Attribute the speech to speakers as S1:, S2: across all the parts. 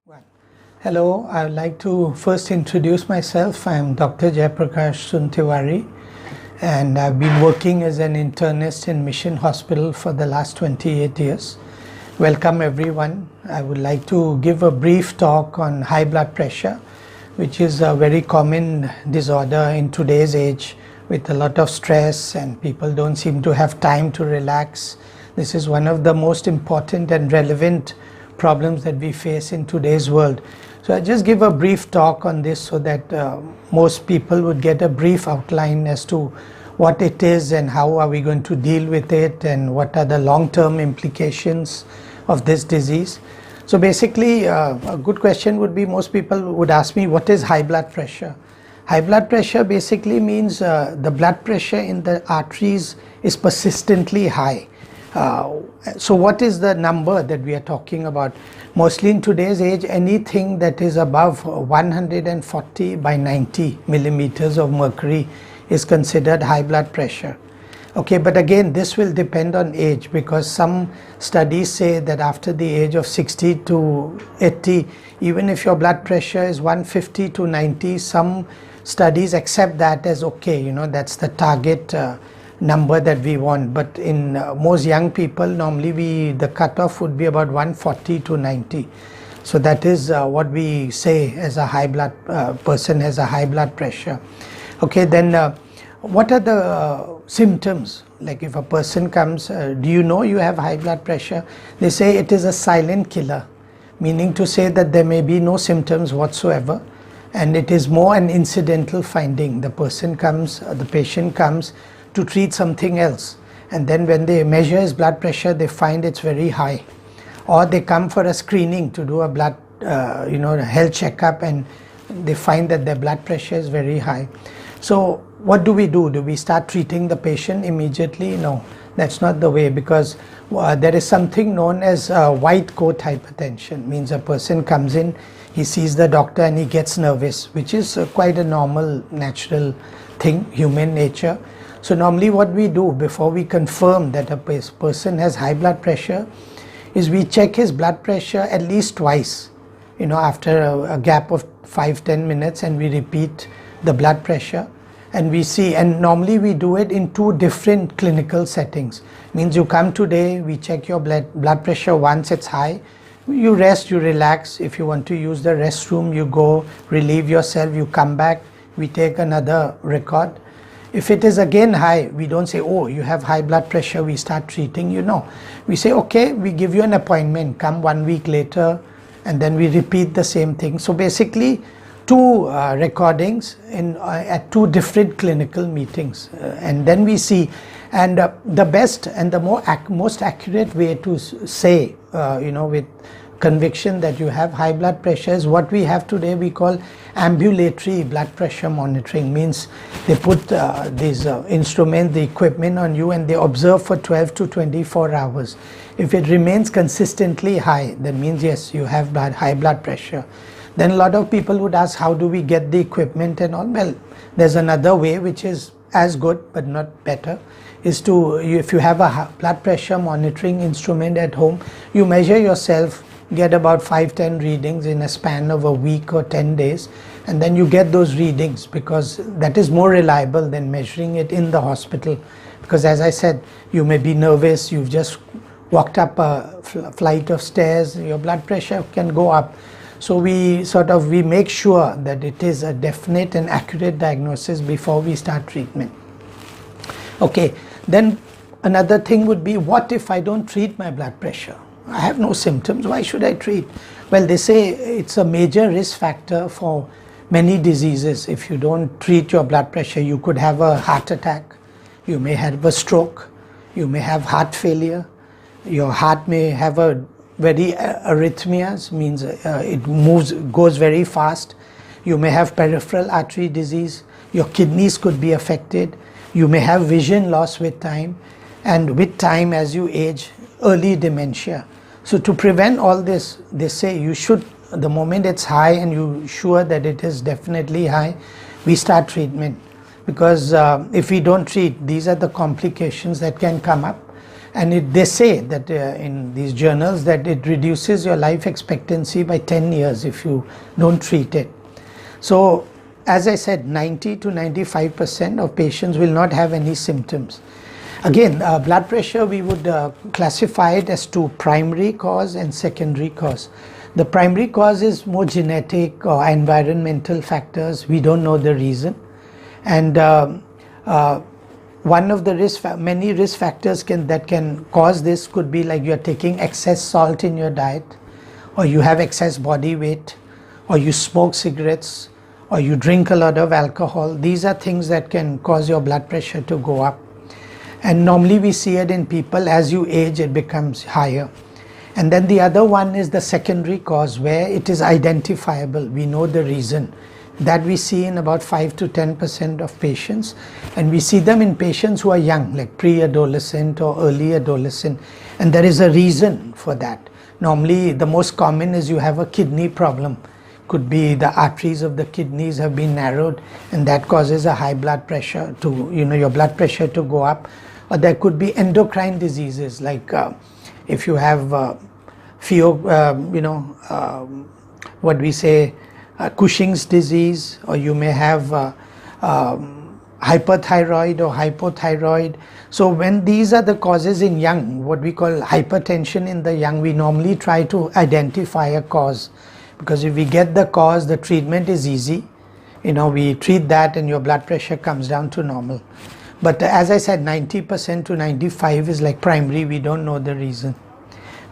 S1: One. Hello, I would like to first introduce myself. I am DrJai Prakash Suntewari, and I've been working as an internist in Mission Hospital for the last 28 years. Welcome everyone. I would like to give a brief talk on high blood pressure, which is a very common disorder in today's age with a lot of stress, and people don't seem to have time to relax. This is one of the most important and relevant problems that we face in today's world. So I just give a brief talk on this so that most people would get a brief outline as to what it is and how are we going to deal with it and what are the long-term implications of this disease. So basically a good question would be, most people would ask me, what is high blood pressure? High blood pressure basically means the blood pressure in the arteries is persistently high. So what is the number that we are talking about? Mostly in today's age, anything that is above 140 by 90 millimeters of mercury is considered high blood pressure. Okay, but again, this will depend on age, because some studies say that after the age of 60 to 80, even if your blood pressure is 150 to 90, some studies accept that as okay, that's the target number that we want. But in most young people, normally the cutoff would be about 140 to 90. So that is what we say as a high blood person has a high blood pressure. Okay, then what are the symptoms? Like if a person comes, do you know you have high blood pressure? They say it is a silent killer, meaning to say that there may be no symptoms whatsoever, and it is more an incidental finding. The person comes, the patient comes to treat something else, and then when they measure his blood pressure, they find it's very high, or they come for a screening to do a blood health checkup, and they find that their blood pressure is very high. So what do? Do we start treating the patient immediately? No, that's not the way, because there is something known as white coat hypertension. Means a person comes in, he sees the doctor and he gets nervous, which is quite a normal, natural thing, human nature. So normally what we do before we confirm that a person has high blood pressure is we check his blood pressure at least twice, after a gap of 5-10 minutes, and we repeat the blood pressure, and we see, and normally we do it in two different clinical settings. Means you come today, we check your blood pressure once, it's high, you rest, you relax. If you want to use the restroom, you go relieve yourself, you come back, we take another record. If it is again high, we don't say, oh, you have high blood pressure, we start treating you. No, we say, okay, we give you an appointment, come 1 week later, and then we repeat the same thing. So basically two recordings at two different clinical meetings, and then we see. And the best and the most accurate way to say with conviction that you have high blood pressure is what we have today, we call ambulatory blood pressure monitoring. Means they put these instruments, the equipment on you, and they observe for 12 to 24 hours. If it remains consistently high, that means yes, you have high blood pressure. Then a lot of people would ask, how do we get the equipment and all? Well, there's another way which is as good but not better, is to, if you have a blood pressure monitoring instrument at home, you measure yourself, get about 5-10 readings in a span of a week or 10 days, and then you get those readings, because that is more reliable than measuring it in the hospital. Because as I said, you may be nervous, you've just walked up a flight of stairs, your blood pressure can go up. So we make sure that it is a definite and accurate diagnosis before we start treatment. Okay, then another thing would be, what if I don't treat my blood pressure? I have no symptoms, why should I treat? Well, they say it's a major risk factor for many diseases. If you don't treat your blood pressure, you could have a heart attack, you may have a stroke, you may have heart failure, your heart may have a very arrhythmias, means it goes very fast, you may have peripheral artery disease, your kidneys could be affected, you may have vision loss with time, and with time as you age, early dementia. So to prevent all this, they say you should, the moment it's high and you're sure that it is definitely high, we start treatment. Because if we don't treat, these are the complications that can come up. And they say that in these journals that it reduces your life expectancy by 10 years if you don't treat it. So as I said, 90 to 95% of patients will not have any symptoms. Again, blood pressure, we would classify it as two: primary cause and secondary cause. The primary cause is more genetic or environmental factors. We don't know the reason. And one of the many risk factors that can cause this could be like you're taking excess salt in your diet, or you have excess body weight, or you smoke cigarettes, or you drink a lot of alcohol. These are things that can cause your blood pressure to go up. And normally we see it in people as you age, it becomes higher. And then the other one is the secondary cause, where it is identifiable. We know the reason. That we see in about 5 to 10% of patients, and we see them in patients who are young, like pre-adolescent or early adolescent, and there is a reason for that. Normally the most common is you have a kidney problem. Could be the arteries of the kidneys have been narrowed, and that causes a high blood pressure to, your blood pressure to go up. Or there could be endocrine diseases, like if you have what we say, Cushing's disease, or you may have hyperthyroid or hypothyroid. So when these are the causes in young, what we call hypertension in the young, we normally try to identify a cause, because if we get the cause, the treatment is easy. We treat that and your blood pressure comes down to normal. But as I said, 90% to 95% is like primary, we don't know the reason.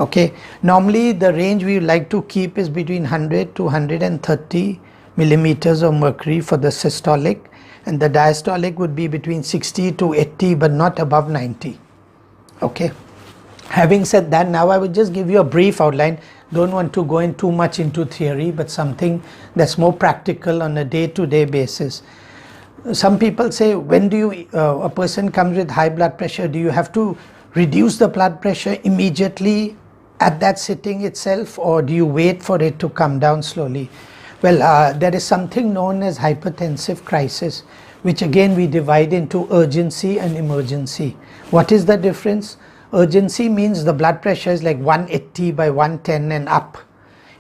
S1: Okay, normally the range we like to keep is between 100 to 130 millimeters of mercury for the systolic, and the diastolic would be between 60 to 80, but not above 90. Okay, having said that, now I will just give you a brief outline. Don't want to go in too much into theory, but something that's more practical on a day-to-day basis. Some people say, when do you a person comes with high blood pressure, do you have to reduce the blood pressure immediately at that sitting itself, or do you wait for it to come down slowly? Well, there is something known as hypertensive crisis, which again we divide into urgency and emergency. What is the difference? Urgency means the blood pressure is like 180 by 110 and up.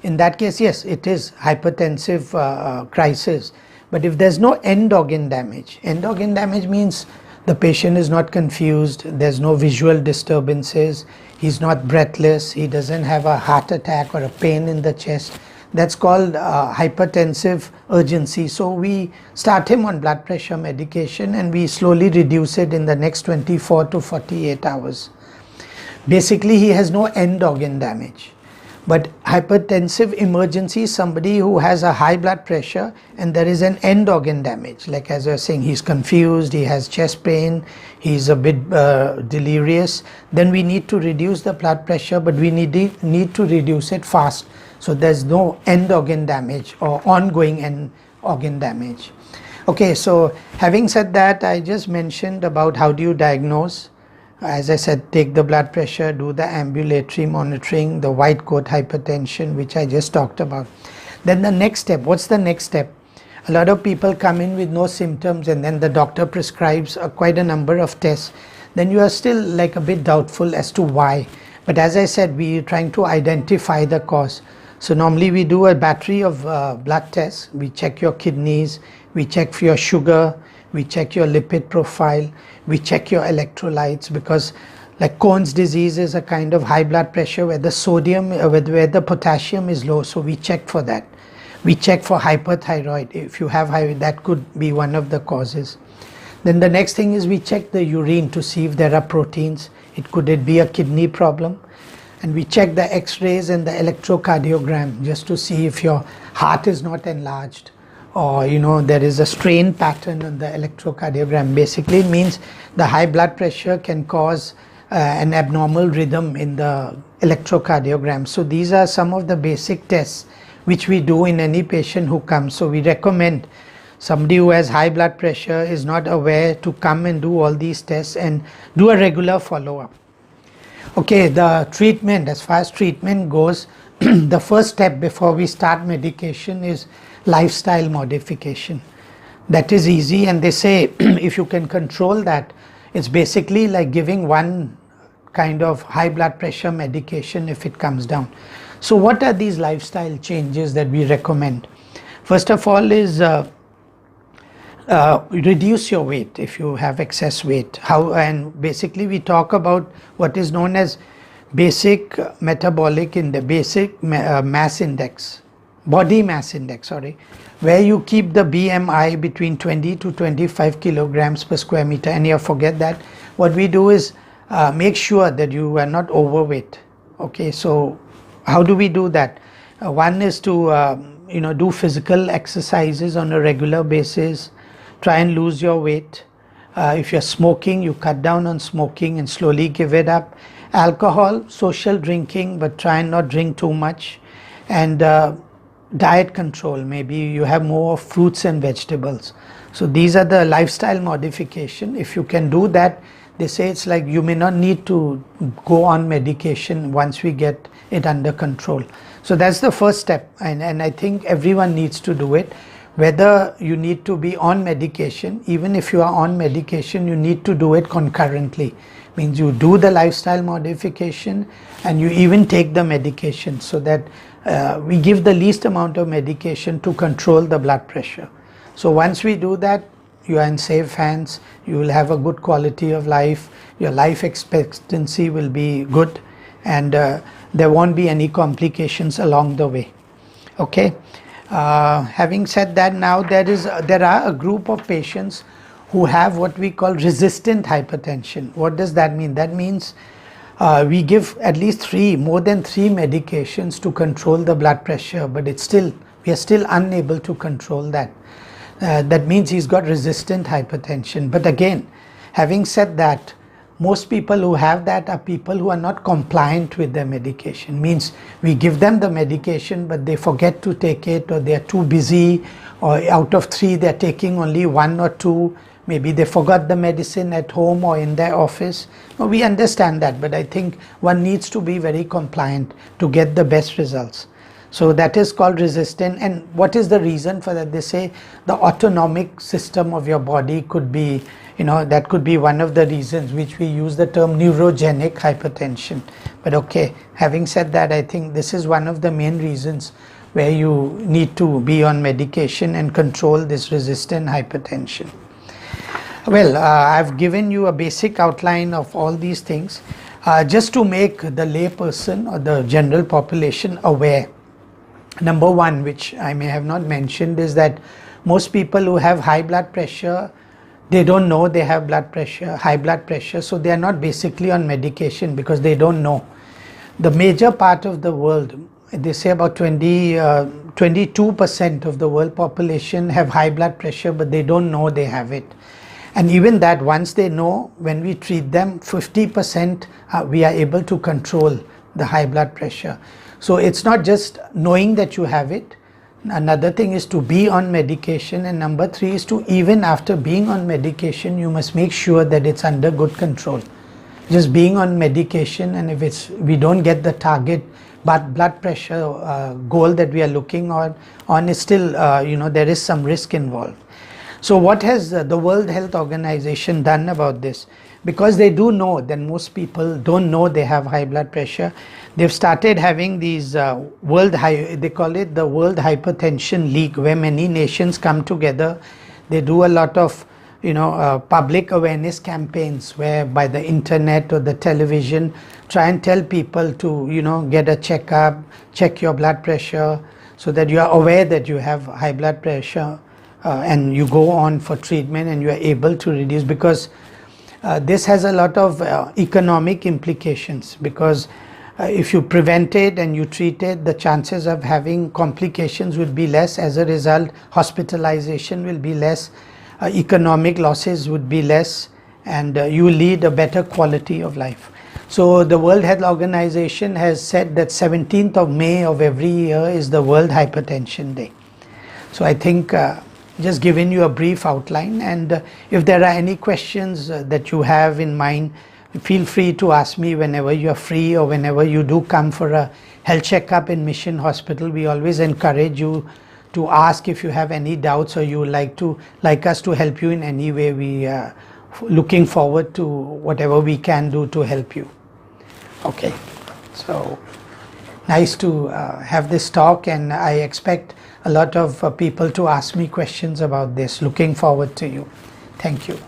S1: In that case, yes, it is hypertensive crisis. But if there's no end organ damage means the patient is not confused, there's no visual disturbances, he's not breathless, he doesn't have a heart attack or a pain in the chest. That's called hypertensive urgency. So we start him on blood pressure medication and we slowly reduce it in the next 24 to 48 hours. Basically, he has no end organ damage. But hypertensive emergency is somebody who has a high blood pressure and there is an end organ damage. Like as I was saying, he's confused, he has chest pain, he's a bit delirious. Then we need to reduce the blood pressure, but we need to reduce it fast. So there's no end organ damage or ongoing end organ damage. Okay, so having said that, I just mentioned about how do you diagnose. As I said, take the blood pressure, do the ambulatory monitoring, the white coat hypertension, which I just talked about. Then the next step, what's the next step? A lot of people come in with no symptoms and then the doctor prescribes quite a number of tests. Then you are still like a bit doubtful as to why. But as I said, we are trying to identify the cause. So normally we do a battery of blood tests. We check your kidneys, we check for your sugar, we check your lipid profile, we check your electrolytes, because like Crohn's disease is a kind of high blood pressure where the sodium, where the potassium is low, so we check for that. We check for hyperthyroid. If you have high, that could be one of the causes. Then the next thing is we check the urine to see if there are proteins. Could it be a kidney problem? And we check the x-rays and the electrocardiogram just to see if your heart is not enlarged, or there is a strain pattern on the electrocardiogram. Basically it means the high blood pressure can cause an abnormal rhythm in the electrocardiogram. So these are some of the basic tests which we do in any patient who comes. So we recommend somebody who has high blood pressure is not aware to come and do all these tests and do a regular follow-up. Okay, the treatment, as far as treatment goes, the first step before we start medication is lifestyle modification. That is easy, and they say if you can control that, it's basically like giving one kind of high blood pressure medication if it comes down. So what are these lifestyle changes that we recommend? First of all is reduce your weight if you have excess weight. And basically we talk about what is known as basic metabolic index, basic mass index, body mass index, where you keep the BMI between 20 to 25 kilograms per square meter, and you forget that. What we do is make sure that you are not overweight. Okay, so how do we do that? One is to do physical exercises on a regular basis, try and lose your weight. If you're smoking, you cut down on smoking and slowly give it up. Alcohol, social drinking, but try and not drink too much. And diet control, maybe you have more fruits and vegetables. So these are the lifestyle modification. If you can do that, they say it's like you may not need to go on medication once we get it under control. So that's the first step, and I think everyone needs to do it. Whether you need to be on medication, even if you are on medication, you need to do it concurrently. Means you do the lifestyle modification and you even take the medication, so that we give the least amount of medication to control the blood pressure. So once we do that, you are in safe hands, you will have a good quality of life, your life expectancy will be good, and there won't be any complications along the way. Okay. Having said that, now there are a group of patients who have what we call resistant hypertension. What does that mean? That means we give at least more than three medications to control the blood pressure, but we are still unable to control that. That means he's got resistant hypertension. But again, having said that, most people who have that are people who are not compliant with their medication. Means we give them the medication but they forget to take it, or they are too busy, or out of three they are taking only one or two. Maybe they forgot the medicine at home or in their office. Well, we understand that, but I think one needs to be very compliant to get the best results. So that is called resistant. And what is the reason for that? They say the autonomic system of your body could be, that could be one of the reasons, which we use the term neurogenic hypertension. But okay, having said that, I think this is one of the main reasons where you need to be on medication and control this resistant hypertension. Well, I've given you a basic outline of all these things just to make the lay person or the general population aware. Number one, which I may have not mentioned, is that most people who have high blood pressure, they don't know they have high blood pressure, so they are not basically on medication because they don't know. The major part of the world, they say about 22% of the world population have high blood pressure, but they don't know they have it. And even that, once they know, when we treat them, 50% we are able to control the high blood pressure. So it's not just knowing that you have it. Another thing is to be on medication, and number three is to, even after being on medication, you must make sure that it's under good control. Just being on medication, and if we don't get the target but blood pressure goal that we are looking on is still there is some risk involved. So what has the World Health Organization done about this? Because they do know that most people don't know they have high blood pressure, they've started having these they call it the World Hypertension League, where many nations come together. They do a lot of public awareness campaigns, where by the internet or the television try and tell people to get a checkup, check your blood pressure, so that you are aware that you have high blood pressure and you go on for treatment and you are able to reduce, because this has a lot of economic implications, because if you prevent it and you treat it, the chances of having complications will be less. As a result, hospitalization will be less, economic losses would be less, and you will lead a better quality of life. So the World Health Organization has said that 17th of May of every year is the World Hypertension Day. So I think just giving you a brief outline, and if there are any questions that you have in mind, feel free to ask me whenever you are free, or whenever you do come for a health checkup in Mission Hospital. We always encourage you to ask if you have any doubts, or you would like us to help you in any way. We are looking forward to whatever we can do to help you. Okay, so nice to have this talk, and I expect a lot of people to ask me questions about this. Looking forward to you. Thank you.